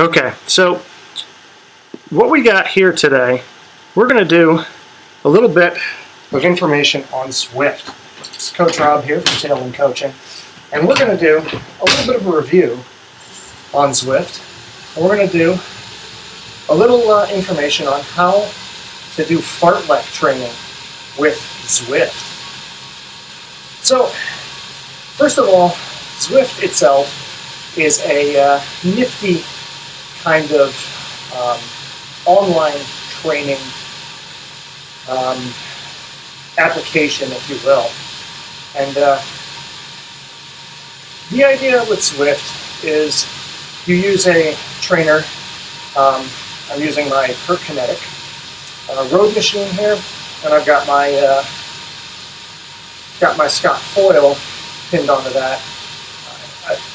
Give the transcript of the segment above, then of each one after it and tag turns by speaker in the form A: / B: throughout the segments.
A: Okay, so what we got here today, we're going to do a little bit of information on Zwift. It's Coach Rob here from Tailwind Coaching, and we're going to do a little bit of a review on Zwift, and we're going to do a little information on how to do fartlek training with Zwift. So, first of all, Zwift itself is a nifty kind of online training application, if you will. And the idea with Zwift is you use a trainer. I'm using my Kinetic road machine here, and I've got my Scott foil pinned onto that.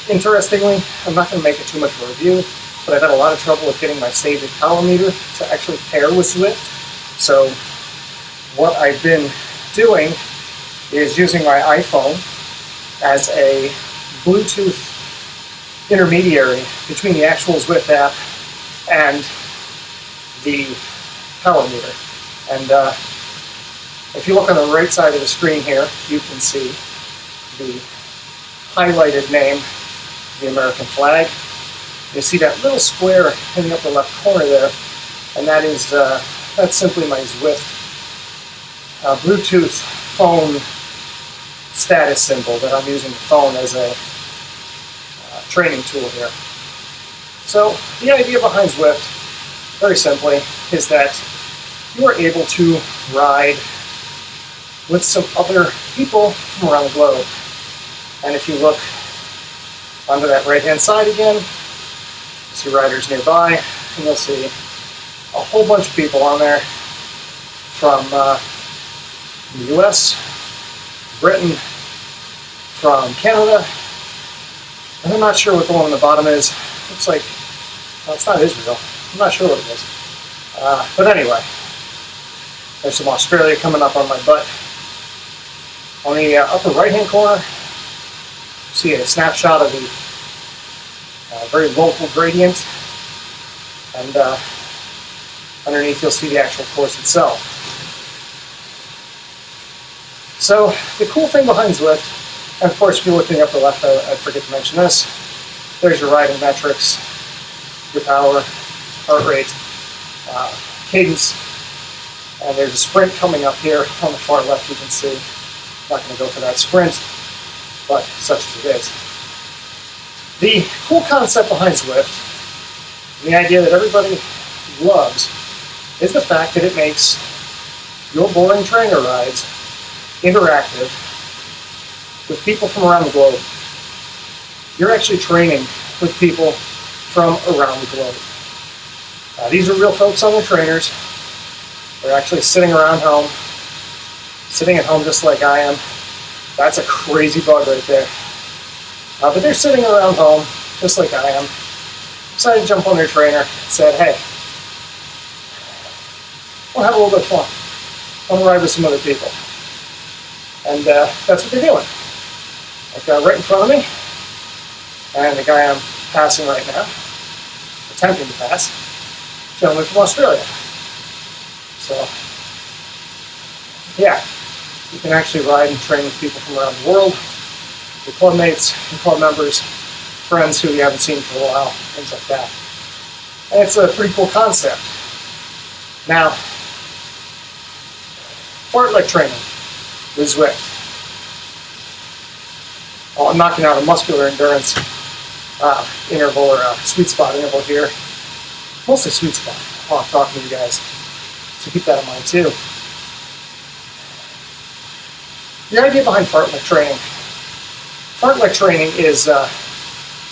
A: Interestingly, I'm not going to make it too much of a review, but I've had a lot of trouble with getting my Sage power meter to actually pair with Zwift. So what I've been doing is using my iPhone as a Bluetooth intermediary between the actual Zwift app and the power meter. And if you look on the right side of the screen here, you can see the highlighted name, the American flag. You see that little square in the upper left corner there, and that's simply my Zwift Bluetooth phone status symbol that I'm using the phone as a training tool here. So the idea behind Zwift, very simply, is that you are able to ride with some other people from around the globe. And if you look onto that right-hand side again, you see riders nearby, and you'll see a whole bunch of people on there from the US, Britain, from Canada, and I'm not sure what the one on the bottom is. Looks like, well, it's not Israel. I'm not sure what it is. But anyway, there's some Australia coming up on my butt. On the upper right-hand corner, see a snapshot of the very local gradient, and underneath you'll see the actual course itself. So the cool thing behind Zwift, and of course if you look in the upper left, I forget to mention this, there's your riding metrics, your power, heart rate, cadence, and there's a sprint coming up here on the far left, you can see. I'm not going to go for that sprint, but such as it is. The cool concept behind Zwift, and the idea that everybody loves, is the fact that it makes your boring trainer rides interactive with people from around the globe. You're actually training with people from around the globe. These are real folks on their trainers. They're actually sitting around home, sitting at home just like I am. That's a crazy bug right there. But they're sitting around home just like I am. Decided to jump on their trainer and said, hey, I want to have a little bit of fun. I want to ride with some other people. And that's what they're doing. Like right in front of me, and the guy I'm passing right now, attempting to pass, gentleman from Australia. So, yeah, you can actually ride and train with people from around the world, your club mates, your club members, friends who you haven't seen for a while, things like that. And it's a pretty cool concept. Now, fartlek training with Zwift. Well, I'm knocking out a muscular endurance interval, or a sweet spot interval here. Mostly sweet spot while I'm talking to you guys. So keep that in mind too. The idea behind fartlek training. Fartlek training is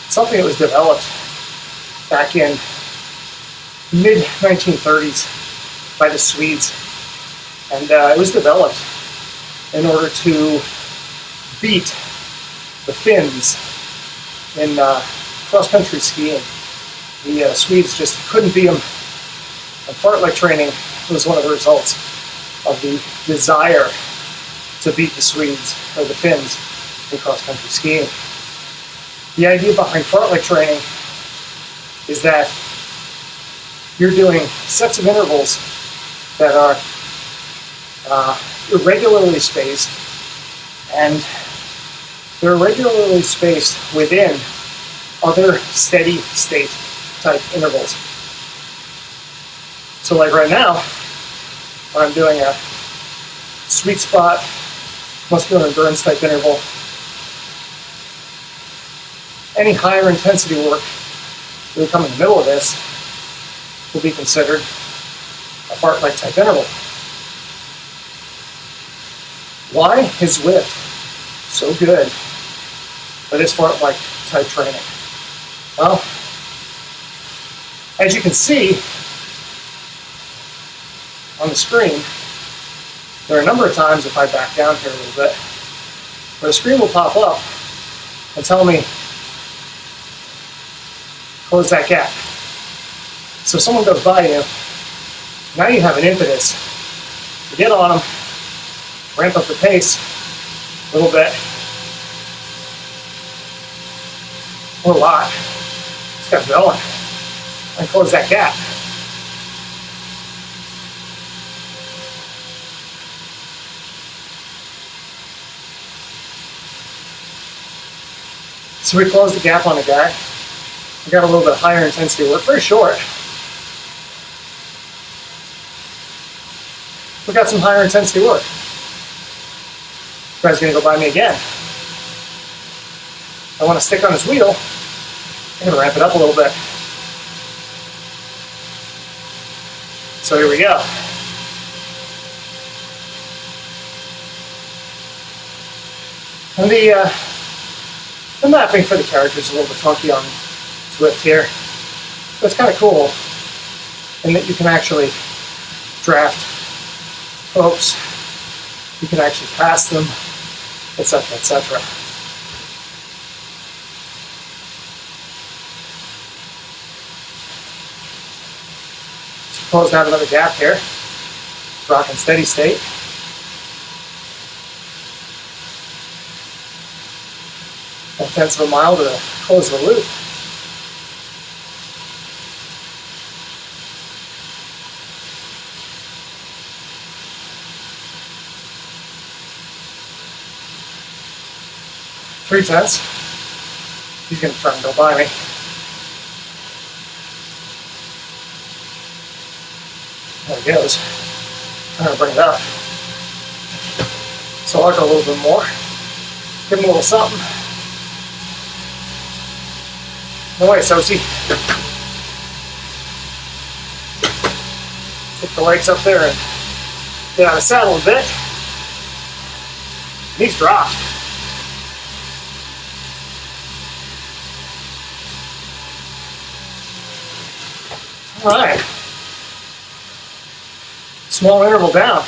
A: something that was developed back in mid-1930s by the Swedes. And it was developed in order to beat the Finns in cross-country skiing. The Swedes just couldn't beat them. And fartlek training was one of the results of the desire to beat the Swedes, or the Finns, in cross-country skiing. The idea behind fartlek training is that you're doing sets of intervals that are irregularly spaced, and they're irregularly spaced within other steady state type intervals. So like right now, when I'm doing a sweet spot muscular endurance type interval, any higher intensity work that will come in the middle of this will be considered a Fartlek type interval. Why is Zwift so good for this Fartlek type training? Well, as you can see on the screen, there are a number of times, if I back down here a little bit, where the screen will pop up and tell me, close that gap. So if someone goes by you, now you have an impetus to get on them, ramp up the pace a little bit, or a lot, just got going, and close that gap. So we closed the gap on a guy. We got a little bit of higher intensity work, very short. We got some higher intensity work. This guy's gonna go by me again. I want to stick on his wheel. I'm gonna ramp it up a little bit. So here we go. And the mapping for the character is a little bit funky on Zwift here, but it's kind of cool in that you can actually draft folks, you can actually pass them, etc., etc. So close out another gap here. Rock in steady state. Tenths of a mile to close the loop. Three tenths. He's going to try and go by me. There he goes. I'm going to bring it up. So I'll go a little bit more. Give him a little something. No way, Sosie. Put the legs up there and get out of the saddle a bit. And he's dropped. All right. Small interval down.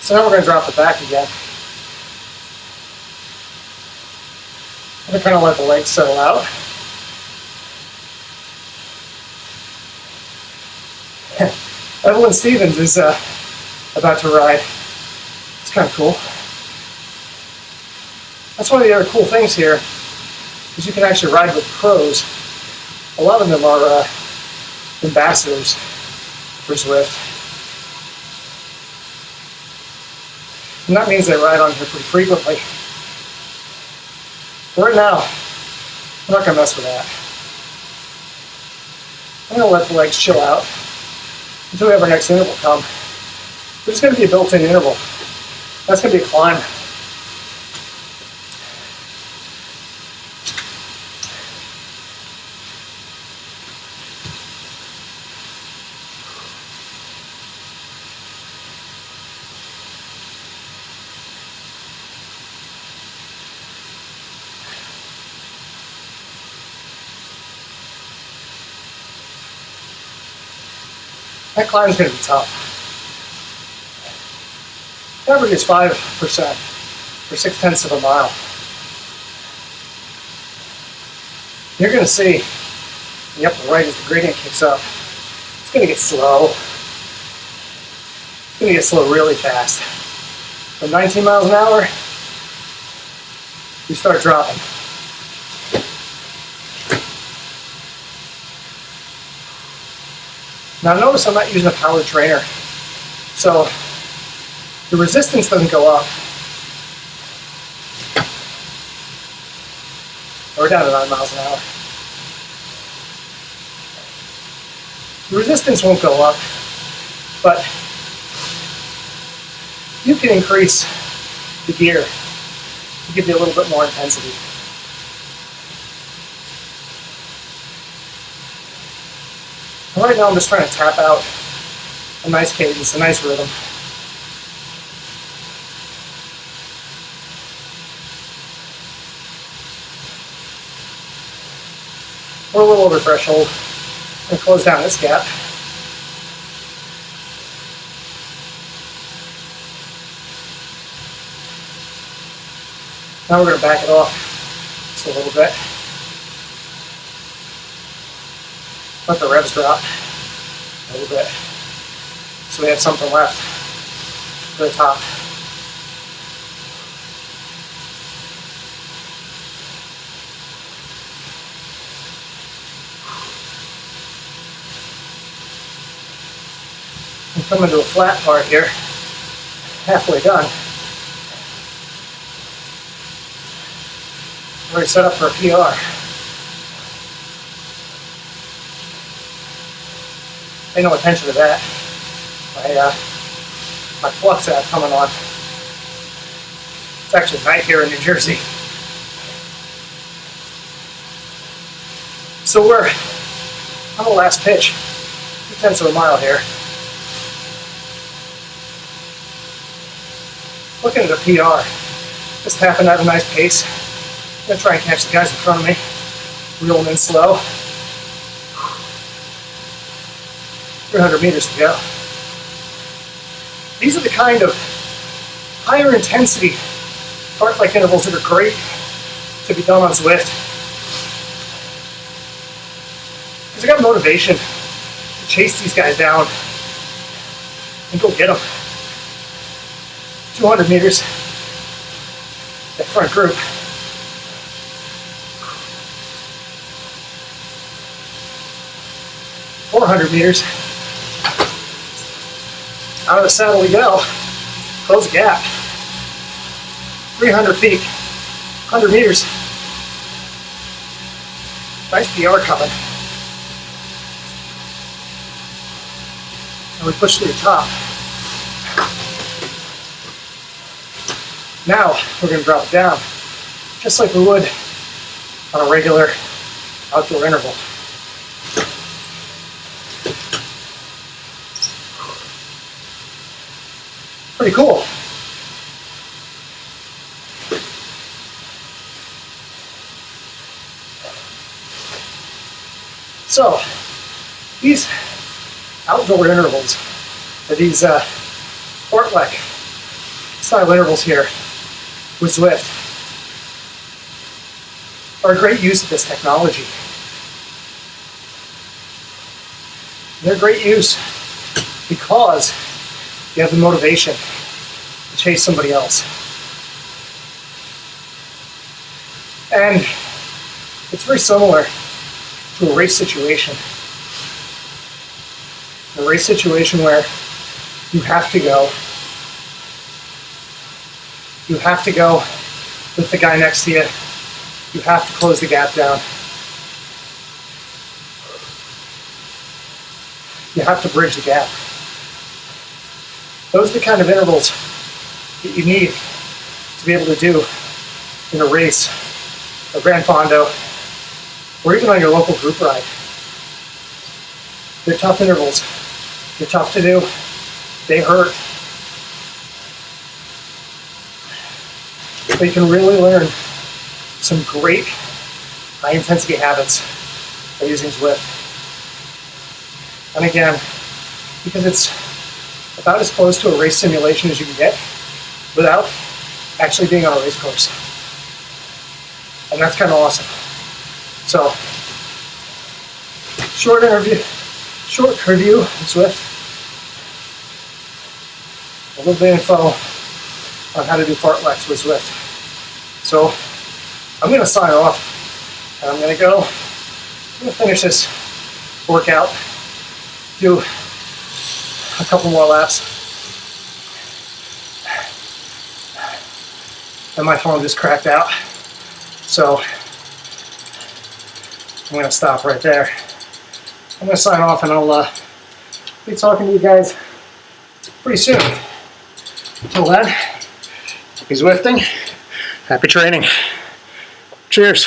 A: So now we're going to drop it back again. I'm going to kind of let the legs settle out. Evelyn Stevens is about to ride. It's kind of cool. That's one of the other cool things here, is you can actually ride with pros. A lot of them are ambassadors for Zwift. And that means they ride on here pretty frequently. Right now, I'm not going to mess with that. I'm going to let the legs chill out until we have our next interval come. There's going to be a built-in interval. That's going to be a climb. That climb is going to be tough. The average is 5% or 0.6 of a mile. You're going to see in the upper right as the gradient kicks up, it's going to get slow. It's going to get slow really fast. From 19 miles an hour, you start dropping. Now notice I'm not using a powered trainer, so the resistance doesn't go up. We're down to 9 miles an hour. The resistance won't go up, but you can increase the gear to give you a little bit more intensity. And right now I'm just trying to tap out a nice cadence, a nice rhythm. We're a little over threshold. I'm going to close down this gap. Now we're going to back it off just a little bit. Let the revs drop a little bit so we have something left for the top. I'm coming to a flat part here, halfway done. Already set up for a PR. Pay no attention to that. My flux app coming on. It's actually night here in New Jersey. So we're on the last pitch, 0.2 of a mile here. Looking at a PR, just happened at a nice pace. I'm gonna try and catch the guys in front of me, reel them in slow. 300 meters to go. These are the kind of higher intensity Fartlek intervals that are great to be done on Zwift. Because I got motivation to chase these guys down and go get them. 200 meters, that front group. 400 meters. Out of the saddle we go. Close the gap. 300 feet. 100 meters. Nice PR coming. And we push through the top. Now we're going to drop it down, just like we would on a regular outdoor interval. Pretty cool. So, these outdoor intervals, or these Fartlek style intervals here with Zwift, are a great use of this technology. They're great use because you have the motivation to chase somebody else. And it's very similar to a race situation. A race situation where you have to go. You have to go with the guy next to you. You have to close the gap down. You have to bridge the gap. Those are the kind of intervals that you need to be able to do in a race, a Grand Fondo, or even on your local group ride. They're tough intervals. They're tough to do. They hurt. But you can really learn some great high-intensity habits by using Zwift. And again, because it's about as close to a race simulation as you can get without actually being on a race course. And that's kind of awesome. So, short review on Zwift. A little bit of info on how to do fartleks with Zwift. So, I'm going to sign off, and I'm going to finish this workout do a couple more laps. And my phone just cracked out. So I'm gonna stop right there. I'm gonna sign off and I'll be talking to you guys pretty soon. Until then, happy Zwifting, happy training. Cheers.